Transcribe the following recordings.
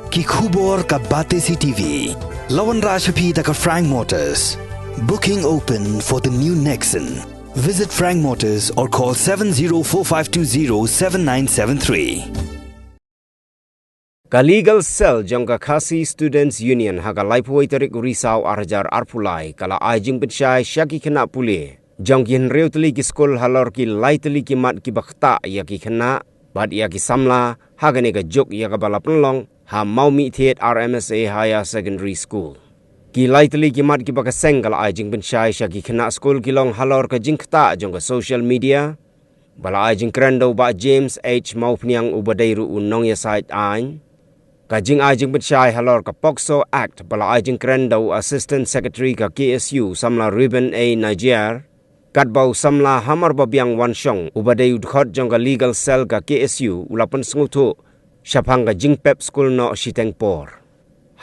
ki khubor ka bate CTV. Lawan Rajaphi ka Frank Motors. Booking open for the new Nexon. Visit Frank Motors or call 7045207973. Ka legal cell jong ka Khasi Students Union ha ka laipoi tarik risau arjar arpulai kala ajing pensyai syaki kena pulih. Jong kin reu teli ki skol halor ki lai teli ki mat ki bakta ya ki kena bad ya ki samla ha gane ka jok ya ka bala penlong ha mau mi thiet RMSA Higher Secondary School. Ki lai teli ki mat ki bakaseng kala ajing pensyai syaki kena skol ki long halor ka jing kta jong ka social media. Bala ajing krendo ba James H mau pniang ubadairu unong ya site ain. Kajing ajing pensyai halor ka POCSO Act bala ajing krendo Assistant Secretary ka KSU samla Ruben A. Niger. Katbau samla hamar babiang wansyong ubadai udkhot jong ka legal cell ka KSU ulapan sengutu syapang ka jing pep school no Shitengpor.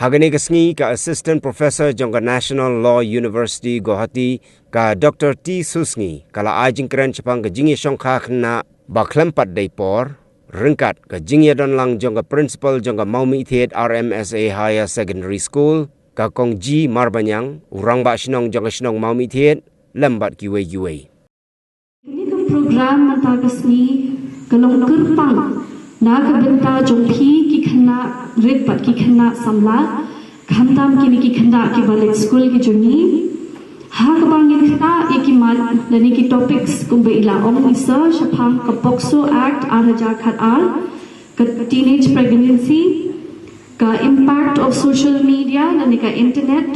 Hagani ka sngi ka Assistant Professor jong ka National Law University Guwahati ka Dr. T. Susngi kala ajing kren syapang ka jingi syongkha kena baklempat daypor. Rengkat ka jingya don lang jong ka principal jong ka Maumi Thiet RMSA Higher Secondary School ka Kong G Marbanyang urang ba sinong jong ka sinong Maumi Thiet lambat kiwe. Ini kan program mantagasni kalong kerpang na kabenta jong phi ki khana ritpat ki khana samla khamtam kini ki khana ki balik school ki joni ha kabangin khata ikimat lani ki topics kumbe ila ong isa syapang ka POCSO Act araja khat al ka teenage pregnancy ka impact of social media lani ka internet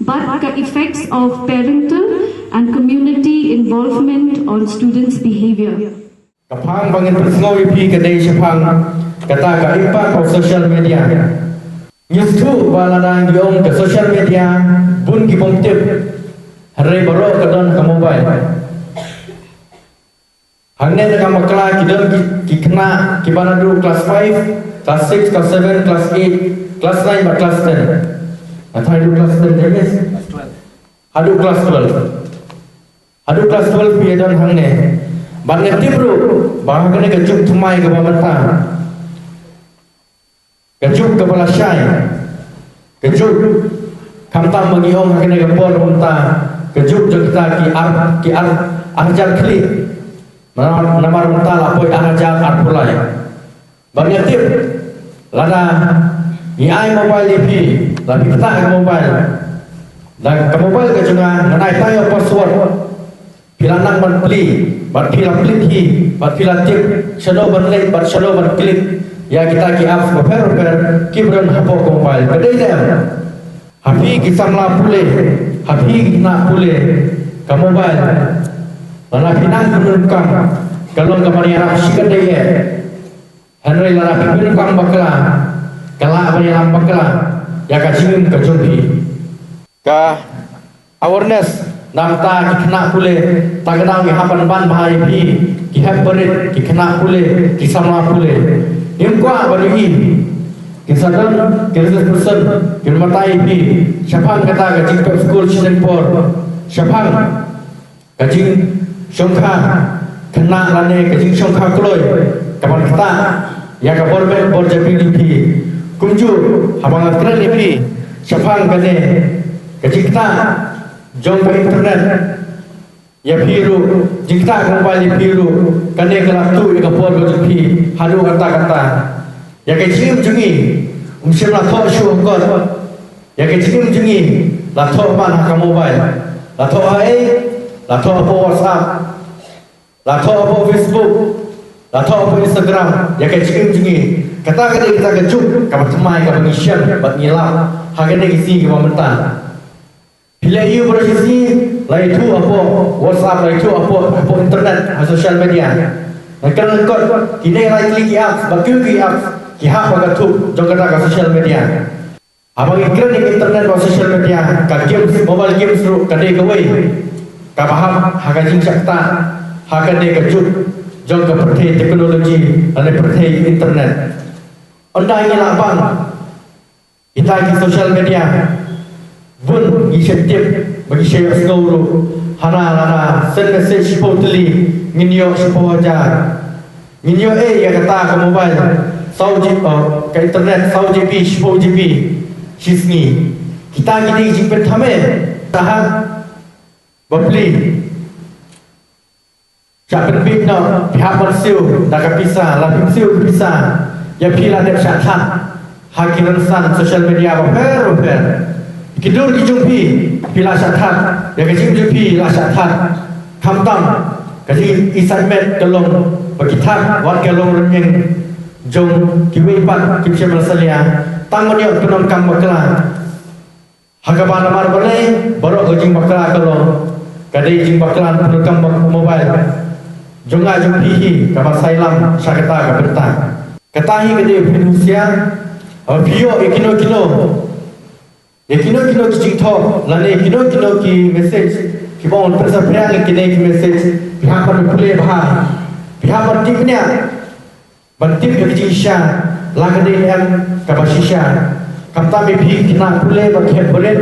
but ka effects of parental and community involvement on students behavior. Kapang bangin persngawi pi kadai syapang kata ka impact of social media. News tu baladang yong ke social media bun ki bomtip hari baru kadon ke mobile. Hanya dengan makla kita ki kena ki bana dulu kelas 5, kelas 6, kelas 7, kelas 8, kelas 9 dan kelas 10. Atau dulu kelas 10 yes. Adu kelas 12. Adu kelas 12 pi dan hangne. Ban ngerti bro, bahang kena kejuk tumai ke bamata. Kejuk ke balasai. Kejuk kamtam bagi om kena ke bor unta. Kejuk jok kita ki arjar klik namar mentala poi arjar arpulai banyak tip lada ni ai mobile pi labi tak ke mobile dan ke mobile ke junga nganai tayo password pila nang ban beli bat pila klik bat pila tip shadow ban like bat shadow ban klik ya kita ki apps per ki bron hapo mobile kedai dia hapi kita mla pule hapi nak pule ke mobile lana pinang penukang kalau kemari Arab sikat dia henry lana penukang bakla kala bani lam bakla ya kacim ke jumpi ka awareness namta ki kena pule tagadang ki hapan ban bahari pi ki haperit ki kena pule ki samla pule imkwa bani Kisadan, person, matai pi, syapang kata kajing top school Shitengpor, syapang kajing syongkha, kena lane kajing syongkha kloy, kapan kata, ya kapor ben bor japi lipi, kunju, habang kena lipi, syapang kane, kajing kata, jong pa internet, ya piru, jikta kembali piru, kane kelak tu ya kapor japi, halu kata-kata. Ya kecil jungi, mesti lah thok syuh kot. Ya kecil jungi, lah thok mana ke mobile, lah thok lah thok apa WhatsApp, lah thok apa Facebook, lah thok apa Instagram. Ya kecil jungi, kata kita kejuk, kamu temai kamu ngisian, bat ngilap, harga negisi kamu mentah. Bila you berisi, lah itu apa WhatsApp, lah itu apa internet, social media. Dan kalau kau kini lagi klik apps, bagian klik apps. Kiha baga tu jong kata ka social media abang iklan di internet wa social media ka games mobile games ru kadai ka wei ka paham ha ka jing sakta ha ka de ka jut jong ka perthai teknologi ane perthai internet onda ni la bang kita di social media bun insentif bagi share skoro hana send message potli minyo sipo aja minyo ya kata ka mobile ke internet 100 GB 10 GB sisni kita gini jingpen thame tahan beli siapa bit no pihak bersiu dah kepisah lah bersiu kepisah ya pila dep syatan hakiran san social media apa kidur kijumpi pila syatan ya kijumpi lah syatan kamtam kaji assignment kelong begitan wat kelong renyeng jong kiwipat kipse berselia tang meniok penon kam bakla hagaban amar boleh baru ujing bakla kelong kadai ujing bakla penon kam mobile jonga jong hihi kabar sailam syakata kaberta katahi kadai manusia video ekino kijing tho lane ekino ki message ki bon persa pria ki message pihak play bah pihak tipnya bantim yang kisah lagade yang kapasisya kamta me bhi kina pule bakhet bolen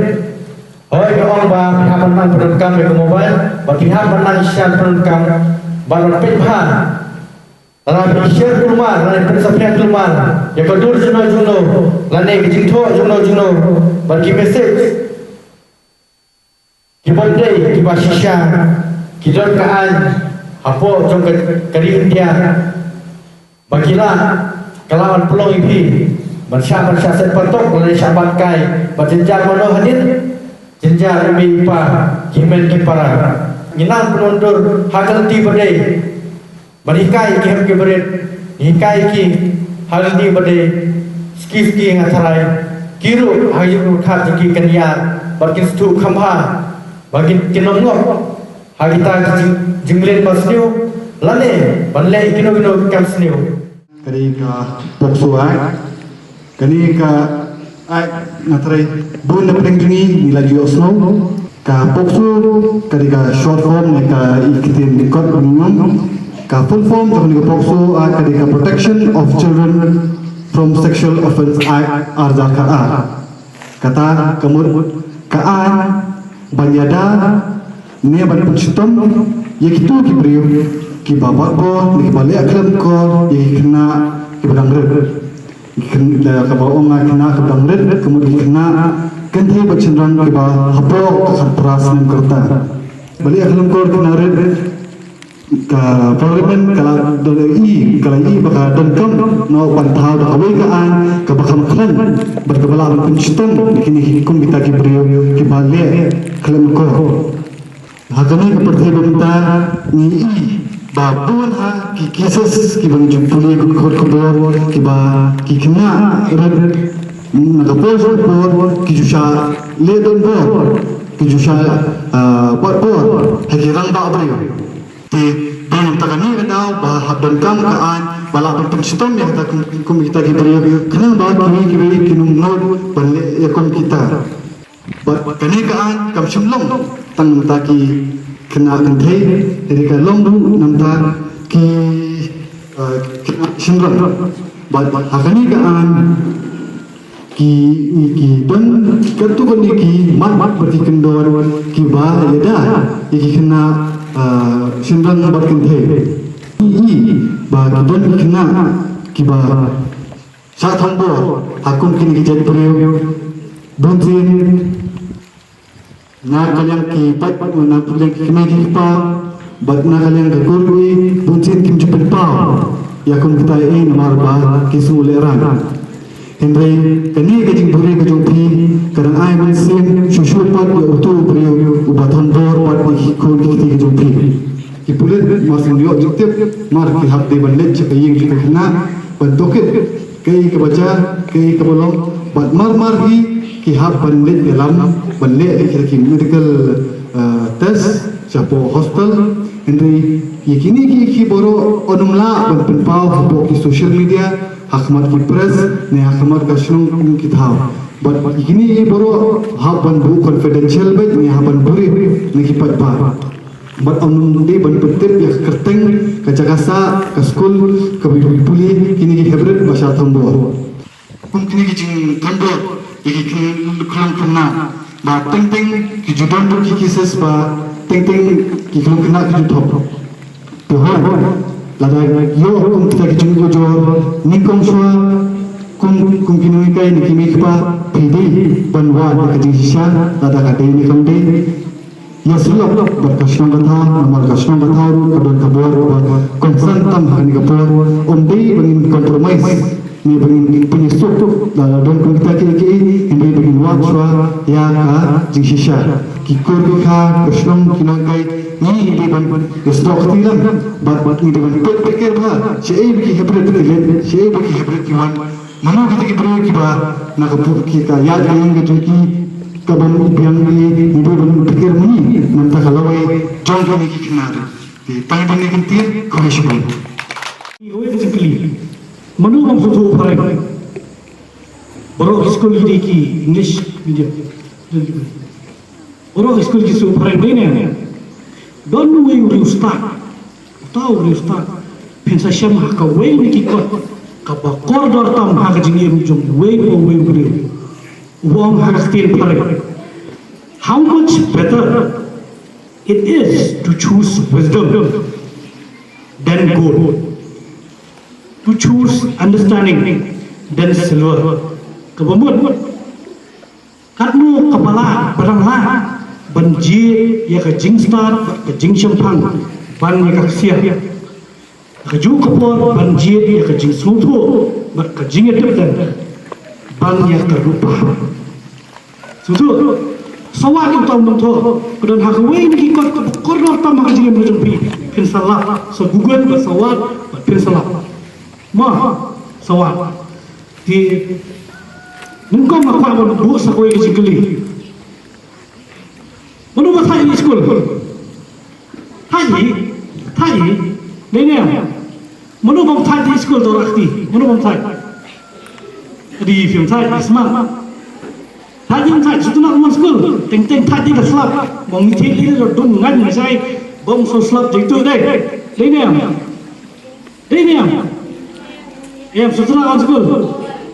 hoy ke ong ba pihak menang penungkam ke mobile ba pihak menang isyan penungkam baron pebha lana share kulmar lana persapnya kulmar ya kodur juno lana kijing tho juno bagi message kibondei kibasisya kidon kaan apo jong kari India bagilah kelawan pulau ibi bersama set patok oleh syabat kai berjenjar mano hadir jenjar ibi ipa kimen kipara nginang penundur hagal di badai berikai kem kiberet hikai ki hagal di badai ski ngatarai kiru hayu khat ki kanyar bakin stu khamha bakin kinongok hagita jinglen pasniu lane banle kino kam sniu kari ka poksuai kani ka ai natrai bun na pengdungi nila jiosno ka poksu kari ka short form ne ka ikitin record minimum ka full form to ni poksu kari ka protection of children from sexual offense act arza ka kata kemur ka banyada ne ban puncitom yekitu kibriu ki bapak ko ni balik aklam ko kena ki badang red kena ka baong kena ka badang red kemudian kena kanthi bachendran ki ba hapo ka pras nem kerta balik aklam ko kena red ka parlimen kala i baka dan kam no bantau da kawe ka ka bakam klan berkebala pencitom kini hukum kita ki brio ki balik aklam ko hakani ka perthi banta ni babun ha ki kisses ki bang jumpuli ko khobor ki ba ki kena red nagapos por ki jusha le don bor ki jusha por hakirang da abriyo ti ban takani na ba hadon kam kaan bala pen sitom ya ta kum kita ki beriyo kena ba ki kinum no balle yakum kita kani kaan kam simlong tang ta ki kena kanthai dari ka lombu namta ki simran ba hakani kaan ki don katu koni ki mat berti kendor ki ba yada ki kena simran barkin the ba don kena ki ba sa thambo akum kini jadi priyo donjin na kalian ki pat na pulang ki kena ki pa bat na kalian ka kurwi donjin kim jupen pa yakum kita namar ba ki suleran Henry kani kajing buri kajung pi kadang ai man sim shushu pat ya utu priyo ubathon bor pat ki khon ki kajung pi ki pulet masin yo juktep mar ki hab de banlet che kaying ki khna bantoket kai ke baca kai ke bolong bat mar hi ki hab banlet dalam banlet ki medical test chapo hostel Henry yakini ki boro onumla ban penpau hapo ki social media hakmat ki press ne hakmat ka shung ki thau but yakini boro hab ban bu confidential bet ne haban buri ne ki pat ba but onum de ban petir ya kerteng ka jagasa ka school ka bipuli kini ki hebret basha thambo kum kini ki jing thambo ki klam kena ba teng ki judon ki cases ba teng ki klam kena ki thop to lada yo kum kita kijung ko jo nikong shwa kum kinui kai ni kimi kpa pidi banwa ni kajing shisha lada ka dei ni kam dei ya sulap berkasnong batha nomor kasnong batha kadon kabor konsen tam hani kapor dei bangin compromise ni bangin penyusup lada don kum kita ki hindi bangin wa shwa ya ka jing shisha kikur ka kasnong kinagai ni hindi ban stok tilang bat ni ban pikir ba sei bagi hebret tilen sei bagi hebret kiwan mano kita ki bro ki ba na kapur ki ka yad yang ke ki kaban biang ni hindi ban pikir muni nanta kalawai jong ni ki kinar di pang ni kintir ko hishbun Iwe basically manu bang sutu parai boro school ki English medium boro school ki su parai bene don't know where you start tahu you start pensa syam ka way ni ki ko ka ba corridor tam ha ka jingir jom way bri wong ha still parai how much better it is to choose wisdom than gold, to choose understanding than silver. Kemudian, karena kepala beranglah banjir ya ke jing star ke jing champang ban ya ke sia ke ju kapor banjir ya ke jing sutu ber ke jing itu dan ban ya terlupa sutu sawat itu tahu mentu kemudian hakwe ini kikot kornor tam ke jing berjumpi pin salah so google bersawat pin salah mah sawat di nungkau makwa bu sakoi ke jingkeli manu ba thai school thai nene manu bom thai di school do rakti manu bom thai di film thai smart thai di thai sutuna man school teng thai di slap bom mi thei li ro dung ngan ma sai bom so slap jitu dai nene em sutuna man school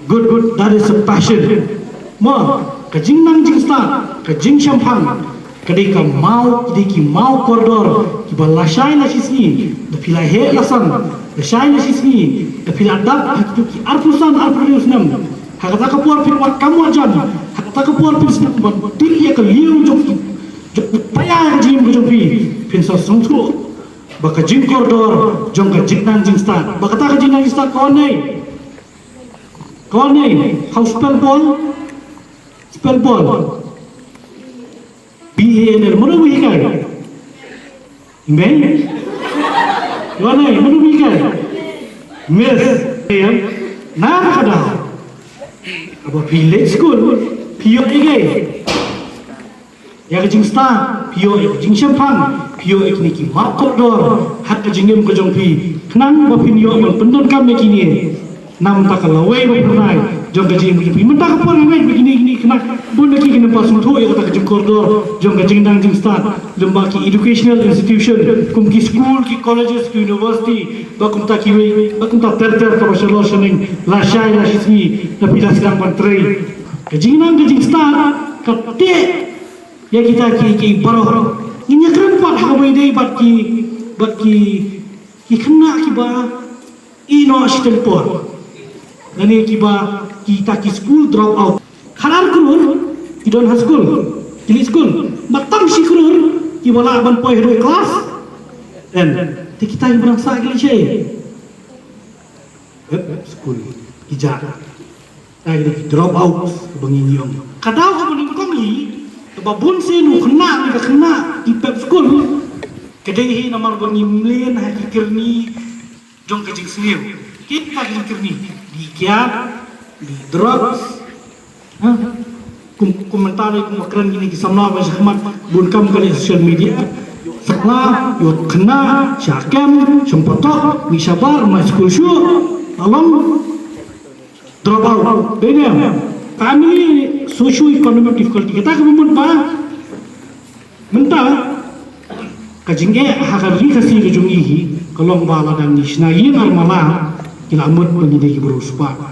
good that is a passion ma kajing nang jing star kajing champang kadai ka mau koridor ki balasai la sisni da pila he lasan da shai la sisni da pila dap ki arfusan arfusnam hakata ka por pin wat kamu ajam hakata ka por pin ban til ya ka liu jok paya jim ko jopi pin sa sungsu ba ka jing koridor jong ka jingnan jing star ba kata ka jingnan jing star kon nei how spell ball BANL mana bukan? Email? Mana? Mana bukan? Miss, ya? Nama kada? Apa village school? Pio ege? Ya kejing star, pio kejing champang, pio ek niki markot dor, hat kejingem kejong pi. Kenang bapin yo pendon kami kini. Nam tak lawai bernai, jom kejing pi. Mentah apa lawai begini kena. Bunda ki kena pasung tu ya kata kejing koridor, jom kejing dang jing start, lembah ki educational institution, kum ki school, ki colleges, ki university, bakum tak kiwe, bakum tak ter professional sharing, lasai lasismi, tapi dah sedang pantrai. Kejing dang kejing start, kate ya kita ki baroh. Ini keren pat hakai dai bat ki kena ki ba ino stempor. Nani ki ba kita ki school drop out. Kalar kurur, idon high school, kili school, matang si kurur, kiwala aban poi hero kelas, dan kita yang berasa kili cai, school, ijak, lagi drop out, bangin yong. Kadang apa ni kau ni, babun senu kena di pep school, kedai nama bangin melayan hakikir ni, jong kejing seliu, kita hakikir ni, di kiat, di drugs. Komentar keren gini di sana banyak amat bunkam kali social media setelah yot kena syakem sempotok misabar maskul syu alam drop out dene kami socio economic difficulty kita kemudian mentah kajingge hakari kasih kejungi kalau bala dan nisnayin almalah kilamut penyidik beruspa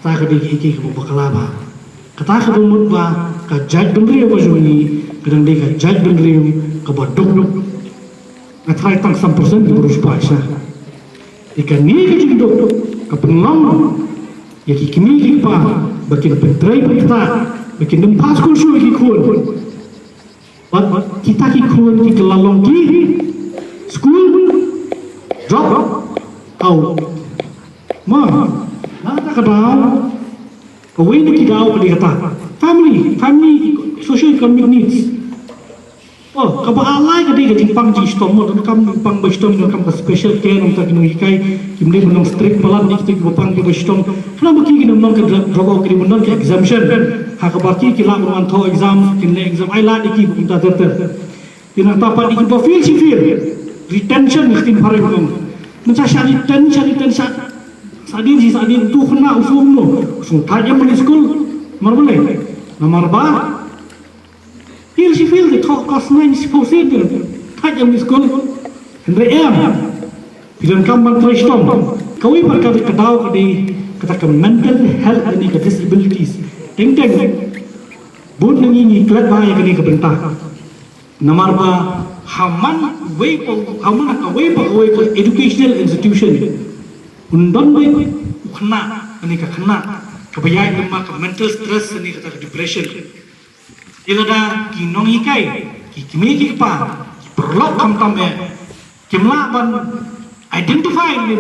tak ada iki ke bakalaba kata ka dumut ba ka jag dungri ba joni kadang de ka jag dungri ka baduk Atrai tang 100% berus pasha. Ikan ni kecil dok, kepenlang, ya kini kita, bakin pentrai kita, bakin dempas kursu kikun. Kita kikun kita lalong ki, school, drop, out. Nada kadang, away ni kita kata, family, social economic needs. Kaba alay kadi ka jimpang ji stomo dan kam jimpang ba stom dan kam ka special care untuk kinu hikai kimle menang strict palan ni kita bapang ki ba stom kana baki kinu menang ka drogo kini menang ki exemption ha ka baki ki la menang tho exam kinle exam ai la diki bunta ter tina tapa di ba feel retention mesti pare menang menca syari retention sadin tu kena usum no usum tajam di school marbole nomor ba Here she feels the talk cost 90%. Tajam di sekolah. Henry M. Bilang kamu terustom. Kau ini berkata kedau kata mental health ini ke disabilities. Teng. Bun nengi kelat bahaya kini kebentak. Nomor ba haman educational institution. Undang kena ini kena kebayaan lemah ke mental stress ini kata depression. Ilada ki nong ikai ki kimi ki pa perlok kam tambe kimla ban identify ni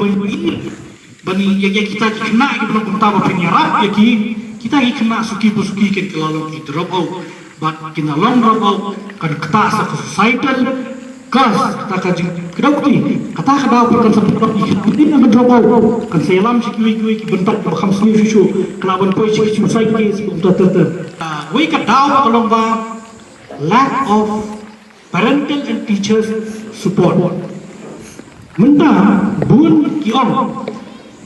bani ya kita kena ki belum tahu penyerap ya kita kena suki ke lalu ki drop out but kena long drop out kan kata sa societal kas kata kedokti kata perkan seperti ini nak drop out kan selam sikui ki bentak bakam sini susu kelaban poi sikit suicide case untuk ter we kadaw kalong ba lack of parental and teachers support. Menta bun kiong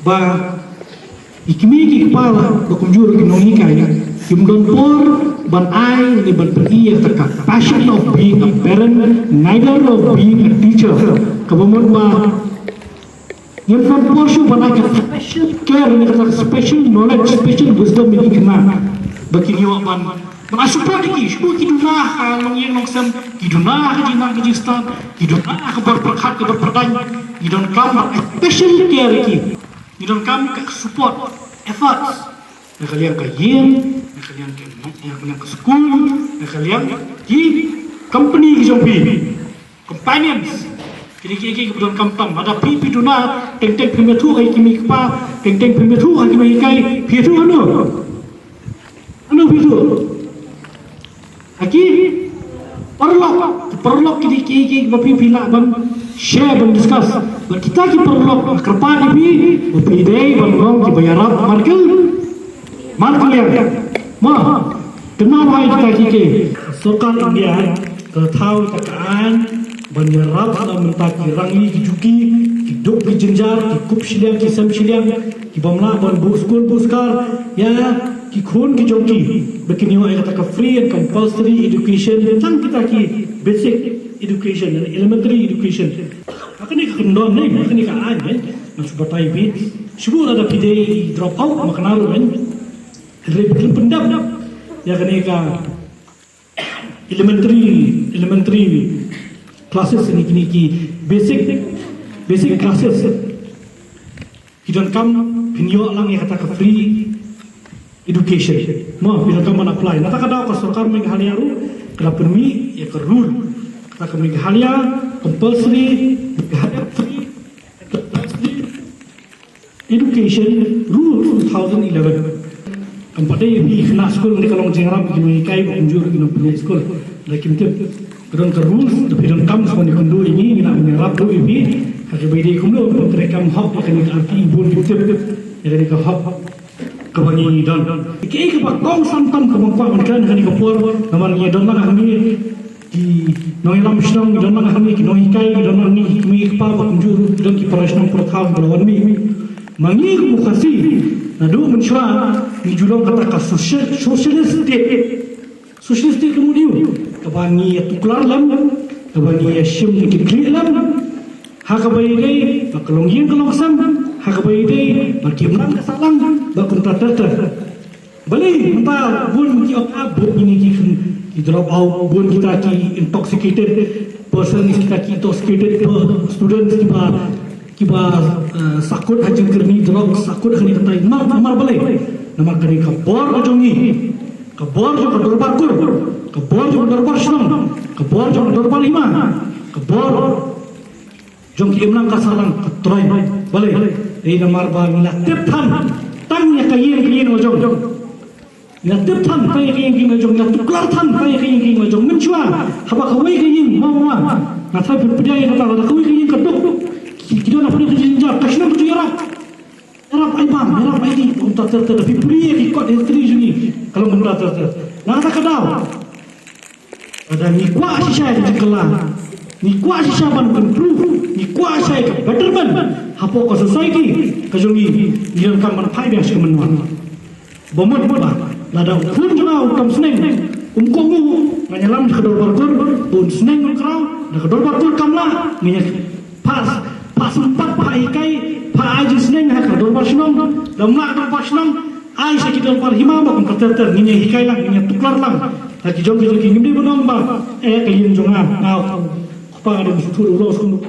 ba ikimi ki kepala ba kunjur ki nongi kaya kimdon por ban ai ni ban pergi ya taka passion of being a parent neither of being a teacher kabamon ba yang from portion ban ai special care ni kata special knowledge special wisdom ni kena bagi ni ban support ki shu ki dunah long yang long sam ki dunah ki jinang ki stan ki dunah ka berperkat ka berperdan ki don kam special care ki don kam ka support efforts na kalian ka yin na kalian ka school na kalian ki company ki jompi companions kini don kam tam ada pi dunah teng premier thu ai ki mi pa teng premier thu ai ki mi kai pi thu ano pi thu Aki perlok kini bapi pila ban share ban discuss ban kita ki perlok kerpan ibi bapi day ban rong ki bayarat markel yang kenapa kita ki sokal India tahu takaan banyarap na mentaki rangi ki juki ki dok ki jenjar ki kup shiliang ki sam shiliang ki bamla ban buskar ya ki khun ki jongki begini wa kata ka free and compulsory education tang kita ki basic education and elementary education akan ni kendon ni akan ni ka an masuk batai bi syukur ada pidei drop out maknalo men rebel pendap ya kan ni ka elementary classes ni kini ki basic classes kita kam pinyo lang ya kata ka free education. Bila kamu apply, nata kada ka sarkar Meghalaya ru kada permi ya ka rule. Kata ka Meghalaya compulsory free education rule 2011. Kampade bi khna school ni kalong jengram ki kai unjur ki no school. Lakin tem kadang ka rules the bidon kam so ni kundu ini na merap do ibi ka bide kumlo rekam hok ka ni arti bun bitem ya ni ka hok kebangi don iki ba kong santam kemampuan kan kani kapur naman ni don mana kami di noilam shnong don mana kami ki noi kai don mana ni mi pa ba kunjur don ki parashnong pertham belawan mi mangi ku khasi nadu menshwa ni julong kata ka socialist kemudian kebangi tuklar lam kebangi shim ki kli lam hakabai dei bakalong yin kalong sam hakabai dei bakimlan kasalang bakun tata Balik mentah bun ki apa bun ini ki drop out bun kita ki intoxicated person kita ki intoxicated students kiba sakut hajing kerni drop sakut hani kata mar balik nama kani kabor ajongi kabor jo dorbar kur kabor jo dorbar shnam kabor jo dorbar lima kabor jong ki imlang kasalang katroy balik ei namar ba mina tip tham tanya kayin ojong ya tip tham kayin ojong ya tuklar tham kayin ojong mencua haba kawai kayin mau na thai pudai na ta kawai kayin kaduk kita nak pergi jenjang kasih nak tu yarap ai bang yarap ai di untuk tapi pria di kot istri juni kalau menurut nak tak kadau ada ni kuat sisa di kelang ni kuat sisa ban improve ni kuat sisa betterment apa ko society kajungi yang kan manfaat yang semenwan bomot ba lada pun juga ukam seneng umkomu menyelam ke dorbar pun seneng krau dah ke dorbar kamla minyak pas empat ikai aji seneng hak dorbar senong damla dorbar senong ai sakit dorbar hima ba kum kater ninya hikai lang ninya tuklar lang lagi jong ngimdi bonong ba kayin jonga ngau pa ada futur ulos kum